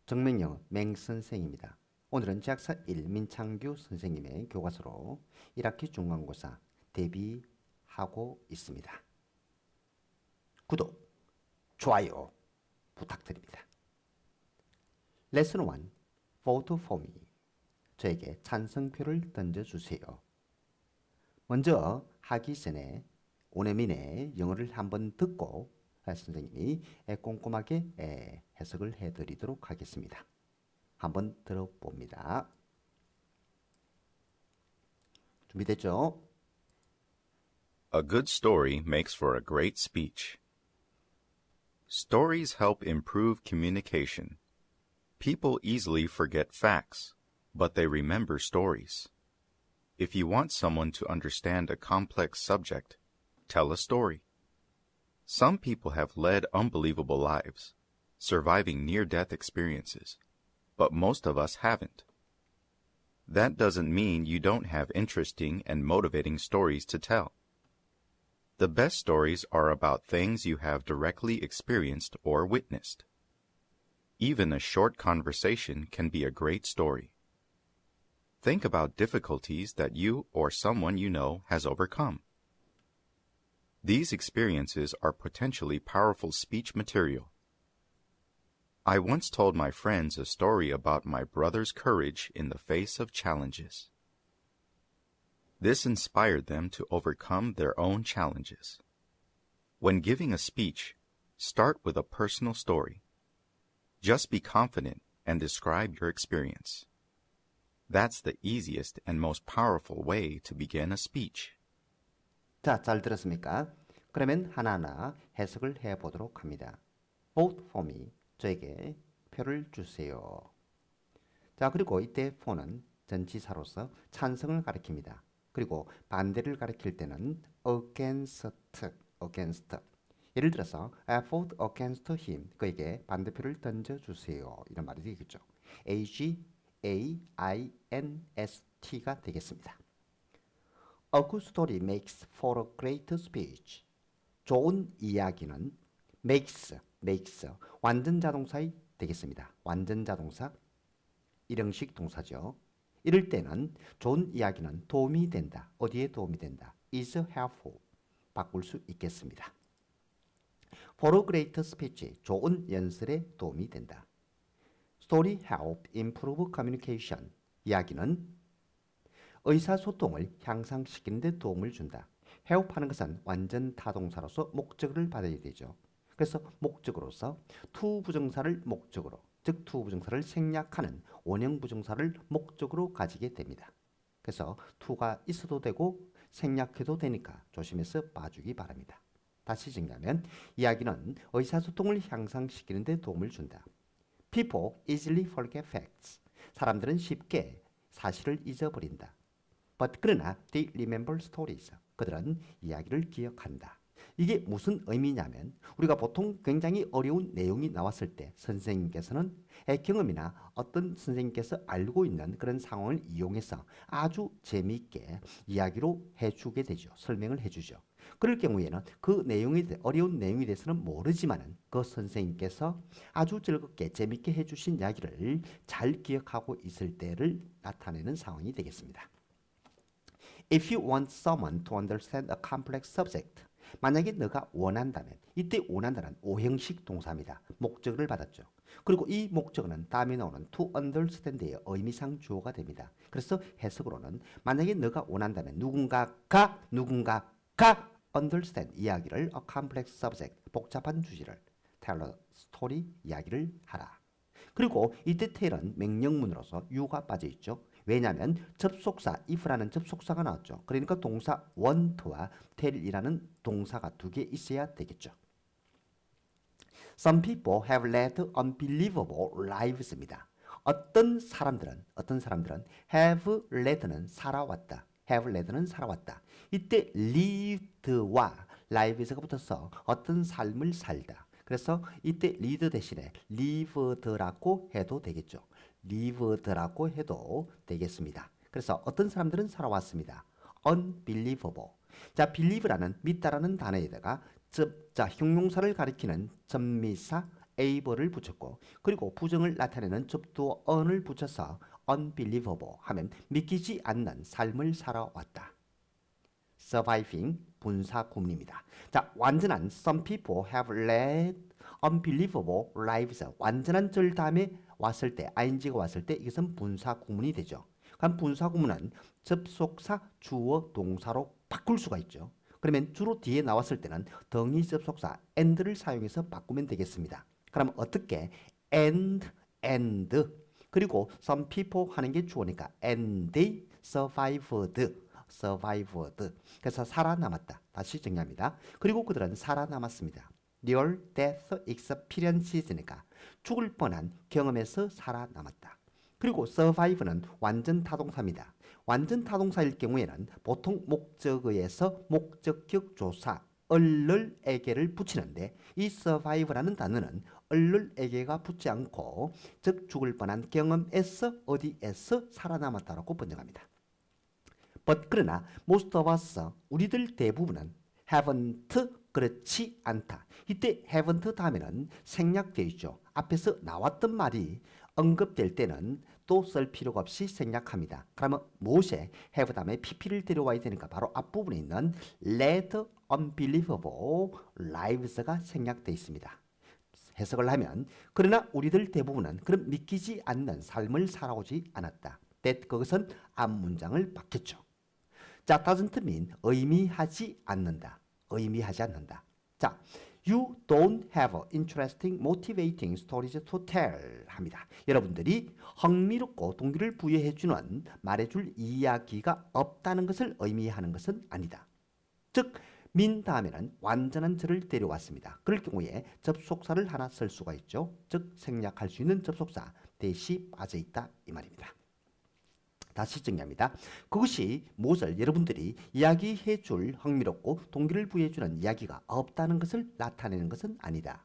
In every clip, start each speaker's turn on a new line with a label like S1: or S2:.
S1: 정명영 맹선생입니다. 오늘은 재학사 1 민창규 선생님의 교과서로 1학기 중간고사 대비하고 있습니다. 구독, 좋아요 부탁드립니다. 레슨 1 Vote for me. 저에게 찬성표를 던져주세요. 먼저 하기 전에 오네민의 영어를 한번 듣고 선생님이 꼼꼼하게 해석을 해드리도록 하겠습니다. 한번 들어봅니다. 준비됐죠?
S2: A good story makes for a great speech. Stories help improve communication. People easily forget facts, but they remember stories. If you want someone to understand a complex subject, tell a story. Some people have led unbelievable lives, surviving near-death experiences, but most of us haven't. That doesn't mean you don't have interesting and motivating stories to tell. The best stories are about things you have directly experienced or witnessed. Even a short conversation can be a great story. Think about difficulties that you or someone you know has overcome. These experiences are potentially powerful speech material. I once told my friends a story about my brother's courage in the face of challenges. This inspired them to overcome their own challenges. When giving a speech, start with a personal story. Just be confident and describe your experience. That's the easiest and most powerful way to begin a speech.
S1: 자, 잘 들었습니까? 그러면 하나하나 해석을 해보도록 합니다. Vote for me. 저에게 표를 주세요. 자, 그리고 이때 for는 전치사로서 찬성을 가리킵니다. 그리고 반대를 가리킬 때는 against. 예를 들어서 I vote against him. 그에게 반대표를 던져주세요. 이런 말이 되겠죠. AGAINST가 되겠습니다. A good story makes for a great speech. 좋은 이야기는 makes 완전 자동사이 되겠습니다. 완전 자동사 일형식 동사죠. 이럴 때는 좋은 이야기는 도움이 된다. 어디에 도움이 된다? is helpful. 바꿀 수 있겠습니다. For a great speech. 좋은 연설에 도움이 된다. Story help improve communication. 이야기는 의사소통을 향상시키는 데 도움을 준다. help 하는 것은 완전 타동사로서 목적을 받아야 되죠. 그래서 목적으로서 to 부정사를 목적으로, 즉 to 부정사를 생략하는 원형 부정사를 목적으로 가지게 됩니다. 그래서 to가 있어도 되고 생략해도 되니까 조심해서 봐주기 바랍니다. 다시 정리하면 이야기는 의사소통을 향상시키는 데 도움을 준다. People easily forget facts. 사람들은 쉽게 사실을 잊어버린다. But 그러나 they remember stories. 그들은 이야기를 기억한다. 이게 무슨 의미냐면 우리가 보통 굉장히 어려운 내용이 나왔을 때 선생님께서는 경험이나 어떤 선생님께서 알고 있는 그런 상황을 이용해서 아주 재미있게 이야기로 해주게 되죠. 설명을 해주죠. 그럴 경우에는 그 내용이 어려운 내용에 대해서는 모르지만은 그 선생님께서 아주 즐겁게 재미있게 해주신 이야기를 잘 기억하고 있을 때를 나타내는 상황이 되겠습니다. If you want someone to understand a complex subject, 만약에 너가 원한다면, 이때 원한다는 오형식 동사입니다. 목적을 받았죠. 그리고 이 목적어는 다음에 나오는 to understand의 의미상 주어가 됩니다. 그래서 해석으로는 만약에 너가 원한다면 누군가가 understand 이야기를 a complex subject 복잡한 주제를 tell a story 이야기를 하라. 그리고 이때 tell은 명령문으로서 you가 빠져 있죠. 왜냐하면 접속사 if라는 접속사가 나왔죠. 그러니까 동사 want와 tell이라는 동사가 두 개 있어야 되겠죠. Some people have led unbelievable lives입니다. 어떤 사람들은 have led는 살아왔다. have led는 살아왔다. 이때 lived와 lives가 붙어서 어떤 삶을 살다. 그래서 이때 lead 대신에 lived라고 해도 되겠죠. lived라고 해도 되겠습니다. 그래서 어떤 사람들은 살아왔습니다. unbelievable. 자, believe라는 믿다라는 단어에다가 자, 형용사를 가리키는 전미사 able을 붙였고 그리고 부정을 나타내는 접두어 on을 붙여서 unbelievable 하면 믿기지 않는 삶을 살아왔다. surviving 분사 구문입니다. 자, 완전한 some people have led unbelievable lives. 완전한 절 다음에 왔을 때 ing가 왔을 때 이것은 분사 구문이 되죠. 그럼 분사 구문은 접속사 주어 동사로 바꿀 수가 있죠. 그러면 주로 뒤에 나왔을 때는 덩이 접속사 and를 사용해서 바꾸면 되겠습니다. 그럼 어떻게 and 그리고 some people 하는 게 주어니까 and they survived. 그래서 살아남았다. 다시 정리합니다. 그리고 그들은 살아남았습니다. Near death experiences니까 죽을 뻔한 경험에서 살아남았다. 그리고 survive는 완전 타동사입니다. 완전 타동사일 경우에는 보통 목적어에서 목적격 조사 을를에게를 붙이는데 이 survive라는 단어는 을를에게가 붙지 않고 즉 죽을 뻔한 경험에서 어디에서 살아남았다라고 번역합니다. But 그러나 most of us 우리들 대부분은 haven't 그렇지 않다. 이때 haven't 다음에는 생략되어 있죠. 앞에서 나왔던 말이 언급될 때는 또 쓸 필요가 없이 생략합니다. 그러면 무엇에 have 다음에 pp를 데려와야 되니까 바로 앞부분에 있는 led unbelievable lives가 생략되어 있습니다. 해석을 하면 그러나 우리들 대부분은 그런 믿기지 않는 삶을 살아오지 않았다. that 그것은 앞문장을 바뀌었죠. 자, doesn't mean 의미하지 않는다. 의미하지 않는다. 자, you don't have interesting, motivating stories to tell 합니다. 여러분들이 흥미롭고 동기를 부여해주는 말해줄 이야기가 없다는 것을 의미하는 것은 아니다. 즉, mean 다음에는 완전한 절을 데려왔습니다. 그럴 경우에 접속사를 하나 쓸 수가 있죠. 즉, 생략할 수 있는 접속사 대시 빠져있다 이 말입니다. 다시 정리합니다. 그것이 무엇을 여러분들이 이야기해 줄 흥미롭고 동기를 부여해 주는 이야기가 없다는 것을 나타내는 것은 아니다.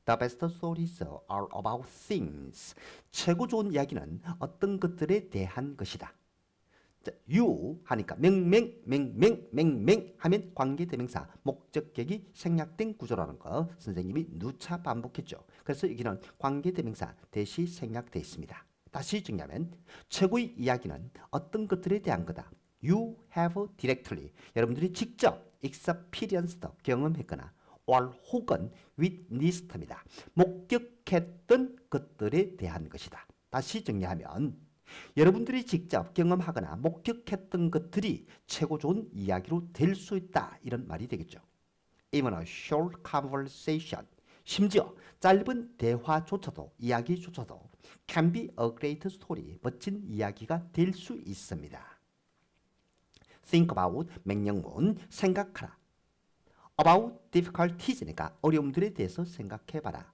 S1: The best stories are about things. 최고 좋은 이야기는 어떤 것들에 대한 것이다. 자, you 하니까 맹맹 하면 관계대명사 목적격이 생략된 구조라는 거 선생님이 누차 반복했죠. 그래서 여기는 관계대명사 대시 생략되어 있습니다. 다시 정리하면 최고의 이야기는 어떤 것들에 대한 거다. You have directly. 여러분들이 직접 experienced 경험했거나 or 혹은 witnessed입니다. 목격했던 것들에 대한 것이다. 다시 정리하면 여러분들이 직접 경험하거나 목격했던 것들이 최고 좋은 이야기로 될 수 있다. 이런 말이 되겠죠. Even a short conversation. 심지어 짧은 대화조차도 이야기조차도 can be a great story. 멋진 이야기가 될 수 있습니다. Think about 맹령문 생각하라. About difficulties니까 어려움들에 대해서 생각해봐라.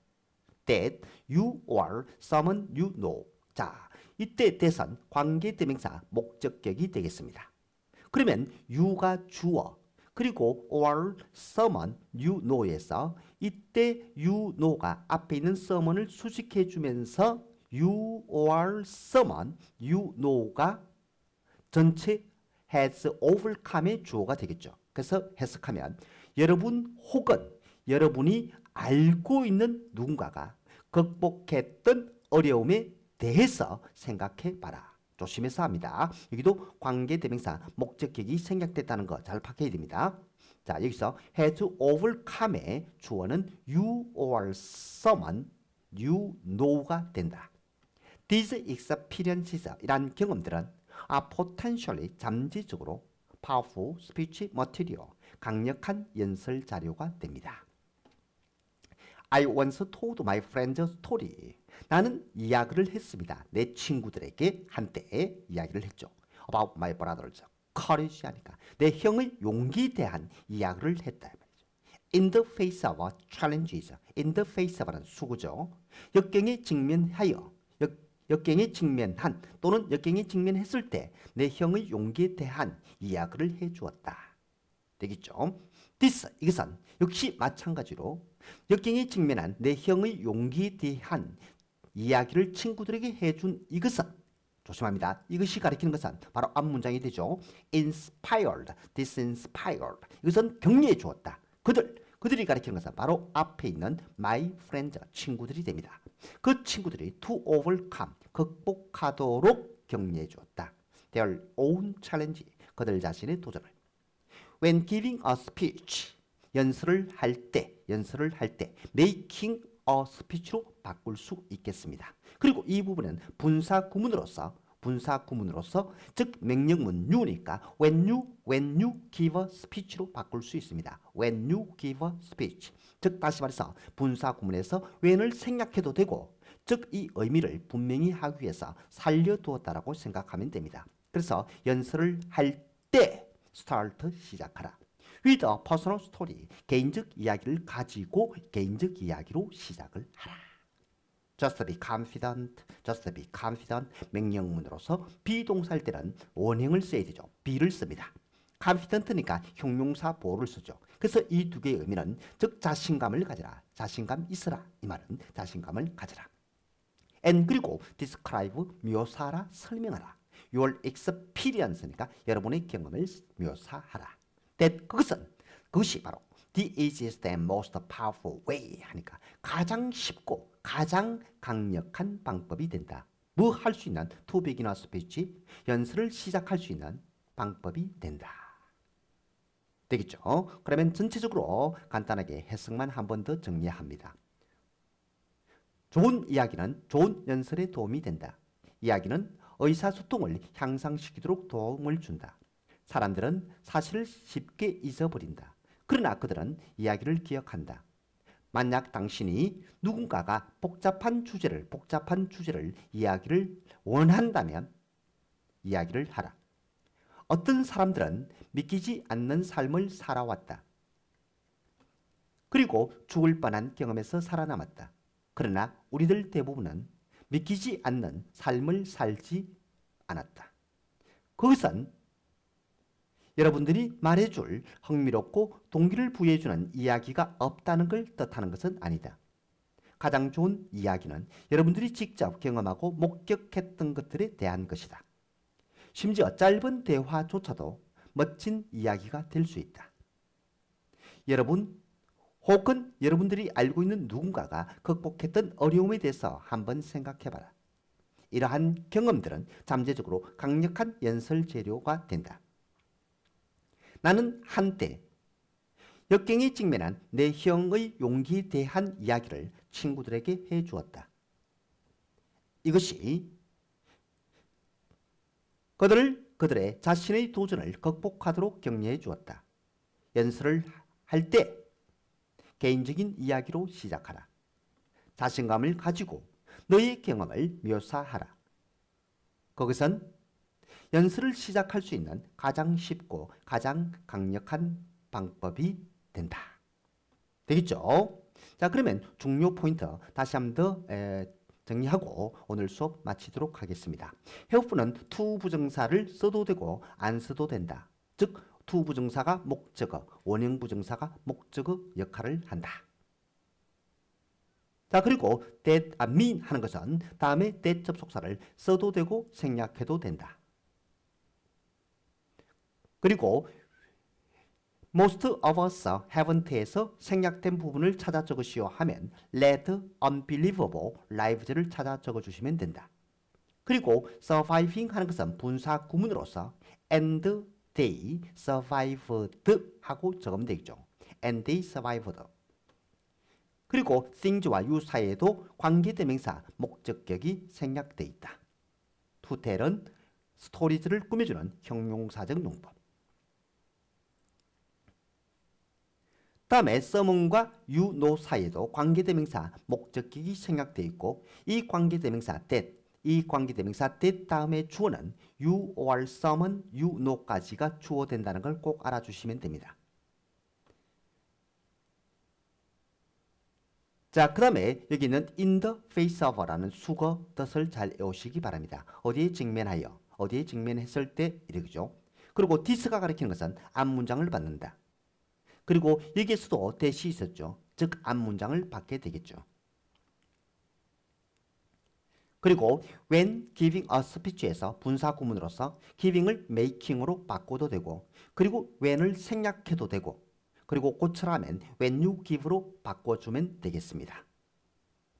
S1: That you or someone you know. 자, 이때 대선 관계대명사 목적격이 되겠습니다. 그러면 you가 주어 그리고 or someone you know에서 이때 you know가 앞에 있는 someone을 수식해 주면서 you or someone you know가 전체 has overcome의 주어가 되겠죠. 그래서 해석하면 여러분 혹은 여러분이 알고 있는 누군가가 극복했던 어려움에 대해서 생각해 봐라. 조심해서 합니다. 여기도 관계대명사 목적격이 생략됐다는 거 잘 파악해야 됩니다. 자, 여기서 had to overcome의 주어는 you or someone you know가 된다. These experiences 이란 경험들은 are potentially 잠재적으로 powerful speech material 강력한 연설 자료가 됩니다. I once told my friends a story. 나는 이야기를 했습니다. 내 친구들에게 한때 이야기를 했죠. About my brother's courage 하니까 내 형의 용기에 대한 이야기를 했다. In the face of challenges. In the face of는 수구죠. 역경에 직면하여 역경에 직면한 또는 역경에 직면했을 때 내 형의 용기에 대한 이야기를 해주었다. 되겠죠? This 이것은 역시 마찬가지로 역경에 직면한 내 형의 용기에 대한 이야기를 친구들에게 해준 이것은 조심합니다. 이것이 가리키는 것은 바로 앞문장이 되죠. Inspired, disinspired. 이것은 격려해 주었다. 그들 그들이 가리키는 것은 바로 앞에 있는 my friends, 친구들이 됩니다. 그 친구들이 to overcome, 극복하도록 격려해 주었다. their own challenge, 그들 자신의 도전을. when giving a speech, 연설을 할 때, making a speech로 바꿀 수 있겠습니다. 그리고 이 부분은 분사 구문으로서 즉 명령문 you니까 when you give a speech로 바꿀 수 있습니다. when you give a speech, 즉 다시 말해서 분사 구문에서 when을 생략해도 되고, 즉 이 의미를 분명히 하기 위해서 살려두었다라고 생각하면 됩니다. 그래서 연설을 할 때 start, 시작하라. with a personal story, 개인적 이야기를 가지고 개인적 이야기로 시작을 하라. just be confident, 명령문으로서 비동사일 때는 원형을 써야 되죠. be를 씁니다. confident니까 형용사 보호를 쓰죠. 그래서 이 두 개의 의미는 즉 자신감을 가져라, 자신감 있어라, 이 말은 자신감을 가져라. and 그리고 describe, 묘사하라, 설명하라. your experience니까 여러분의 경험을 묘사하라. 그것이 바로 the easiest and most powerful way 하니까 가장 쉽고 가장 강력한 방법이 된다. 뭐 할 수 있는 to begin a speech, 연설을 시작할 수 있는 방법이 된다. 되겠죠? 그러면 전체적으로 간단하게 해석만 한 번 더 정리합니다. 좋은 이야기는 좋은 연설에 도움이 된다. 이야기는 의사소통을 향상시키도록 도움을 준다. 사람들은 사실을 쉽게 잊어버린다. 그러나 그들은 이야기를 기억한다. 만약 당신이 누군가가 복잡한 주제를 이야기를 원한다면 이야기를 하라. 어떤 사람들은 믿기지 않는 삶을 살아왔다. 그리고 죽을 뻔한 경험에서 살아남았다. 그러나 우리들 대부분은 믿기지 않는 삶을 살지 않았다. 그것은 여러분들이 말해줄 흥미롭고 동기를 부여해주는 이야기가 없다는 걸 뜻하는 것은 아니다. 가장 좋은 이야기는 여러분들이 직접 경험하고 목격했던 것들에 대한 것이다. 심지어 짧은 대화조차도 멋진 이야기가 될 수 있다. 여러분 혹은 여러분들이 알고 있는 누군가가 극복했던 어려움에 대해서 한번 생각해봐라. 이러한 경험들은 잠재적으로 강력한 연설 재료가 된다. 나는 한때 역경에 직면한 내 형의 용기에 대한 이야기를 친구들에게 해주었다. 이것이 그들의 자신의 도전을 극복하도록 격려해 주었다. 연설을 할 때 개인적인 이야기로 시작하라. 자신감을 가지고 너의 경험을 묘사하라. 그것은 연설을 시작할 수 있는 가장 쉽고 가장 강력한 방법이 된다. 되겠죠? 자, 그러면 중요 포인트 다시 한 번 더 정리하고 오늘 수업 마치도록 하겠습니다. 해오프는 to 부정사를 써도 되고 안 써도 된다. 즉 to 부정사가 목적어, 원형 부정사가 목적어 역할을 한다. 자, 그리고 mean 하는 것은 다음에 that 접속사를 써도 되고 생략해도 된다. 그리고 most of us haven't에서 생략된 부분을 찾아 적으시오 하면 led unbelievable lives를 찾아 적어주시면 된다. 그리고 surviving 하는 것은 분사 구문으로서 and they survived 하고 적으면 되겠죠. and they survived. 그리고 things와 you 사이에도 관계대명사 목적격이 생략되어 있다. to tell은 스토리즈를 꾸며주는 형용사적 용법. 다음에 someone과 you know 사이에도 관계대명사 목적격이 생략되어 있고 이 관계대명사 that 다음에 주어는 you or someone, you know까지가 주어된다는 걸 꼭 알아주시면 됩니다. 자, 그 다음에 여기는 in the face of라는 수거 뜻을 잘 외우시기 바랍니다. 어디에 직면했을 때 이러죠. 그리고 this가 가리키는 것은 앞문장을 받는다. 그리고 여기에서도 that이 있었죠. 즉 앞문장을 받게 되겠죠. 그리고 when giving a speech에서 분사 구문으로서 giving을 making으로 바꿔도 되고 그리고 when을 생략해도 되고 그리고 고쳐라면 when you give로 바꿔주면 되겠습니다.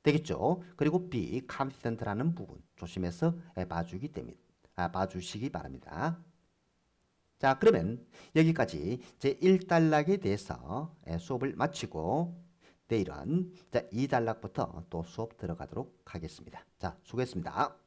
S1: 되겠죠? 그리고 B, confident라는 부분 조심해서 봐주시기 바랍니다. 자, 그러면 여기까지 제 1단락에 대해서 수업을 마치고 내일은 자, 2단락부터 또 수업 들어가도록 하겠습니다. 자, 수고했습니다.